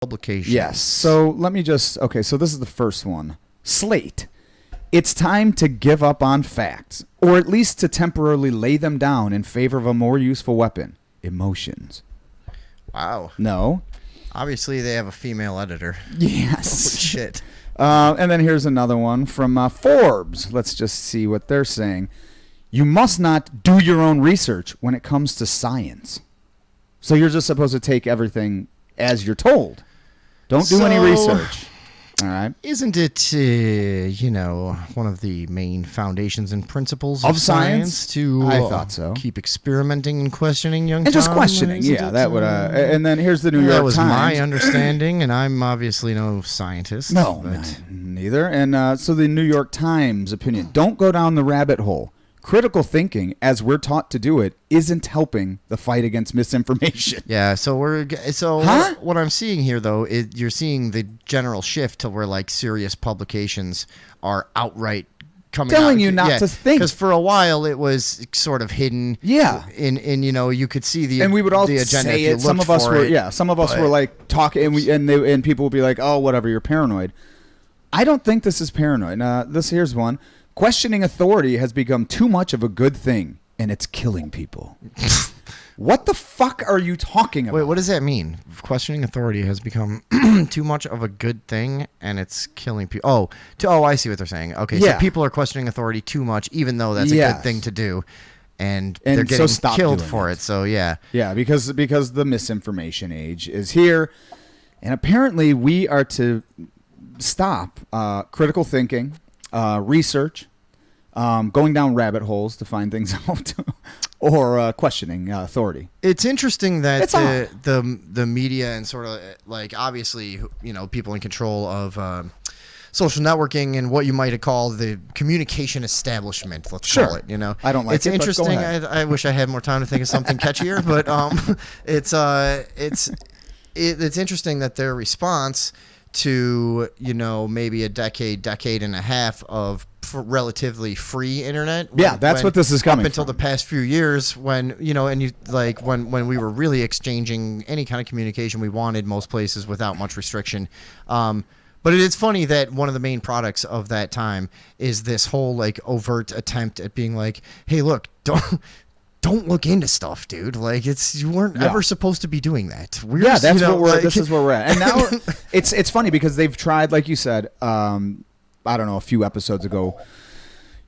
publications. Yes. So let me just, okay, so this is the first one. Slate. It's time to give up on facts, or at least to temporarily lay them down in favor of a more useful weapon, emotions. Wow. No. Obviously, they have a female editor. Yes. Holy shit. And then here's another one from Forbes. Let's just see what they're saying. You must not do your own research when it comes to science. So you're just supposed to take everything as you're told. Don't do any research. All right. Isn't it, one of the main foundations and principles of science to I thought so. Keep experimenting and questioning young and just Tom, questioning? Yeah, that would. And then here's the New York Times. That was my understanding, and I'm obviously no scientist. No, neither. And so the New York Times opinion: don't go down the rabbit hole. Critical thinking, as we're taught to do it, isn't helping the fight against misinformation. Yeah, what I'm seeing here, though, is you're seeing the general shift to where like serious publications are outright telling you not to think. Because for a while it was sort of hidden. Yeah. In you could see the and we would all the agenda say if you it. Some of us were some of us were like talking, and people would be like, "Oh, whatever, you're paranoid." I don't think this is paranoid. Here's one. Questioning authority has become too much of a good thing, and it's killing people. What the fuck are you talking about? Wait, what does that mean? Questioning authority has become too much of a good thing, and it's killing people. Oh, I see what they're saying. Okay, yeah. So people are questioning authority too much, even though that's a good thing to do, and they're getting killed for it. So yeah, because the misinformation age is here, and apparently we are to stop critical thinking, research, going down rabbit holes to find things out, or questioning authority. It's interesting that the media and sort of like obviously people in control of social networking and what you might call the communication establishment. Let's call it. I don't like it's it. It's interesting. I wish I had more time to think of something catchier, but it's interesting that their response to maybe a decade and a half of relatively free internet. That's what this is coming up until the past few years when when we were really exchanging any kind of communication we wanted most places without much restriction. But it's funny that one of the main products of that time is this whole like overt attempt at being like, hey, look, don't look into stuff, dude. Like you weren't ever supposed to be doing that. This is where we're at. And now it's funny because they've tried, like you said, I don't know, a few episodes ago,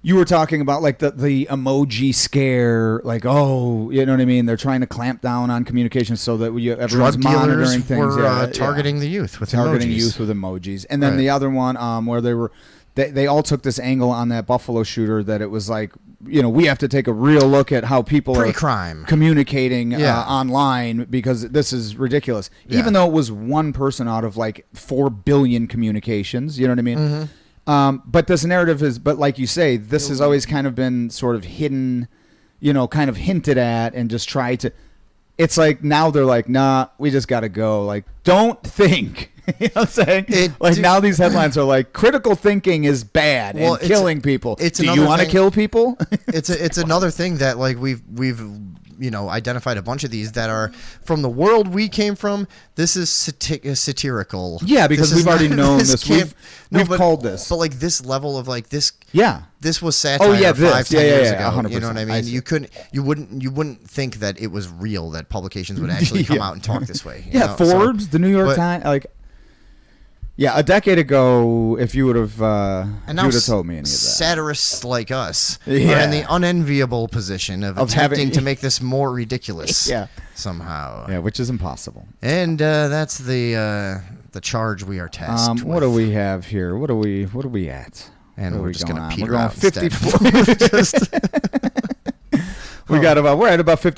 you were talking about like the emoji scare, like, oh, you know what I mean? They're trying to clamp down on communication so that everyone's monitoring things. Were targeting the youth with emojis. And then the other one where they all took this angle on that Buffalo shooter that it was like, we have to take a real look at how people are communicating online because this is ridiculous. Yeah. Even though it was one person out of like 4 billion communications, you know what I mean? Mm-hmm. But this narrative but like you say, this has always kind of been sort of hidden, kind of hinted at and just try to. It's like now they're like, nah, we just got to go. Like, don't think. You know what I'm saying? Now these headlines are like, critical thinking is bad and killing people. Do you want to kill people? It's another thing that like we've identified a bunch of these that are from the world we came from. This is satirical. Yeah, because we've already known this. We've called this. But like this level of like this. Yeah. This was satire 5-10 years ago. 100%. You know what I mean? You wouldn't think that it was real that publications would actually come out and talk this way. Forbes, the New York Times, like. Yeah, a decade ago, if you would have told me any of that. Satirists like us are in the unenviable position of attempting to make this more ridiculous somehow. Yeah, which is impossible. And that's the charge we are tasked with. What do we have here? What are we at? And we're just going to peter We're going out 54. We're at about 50.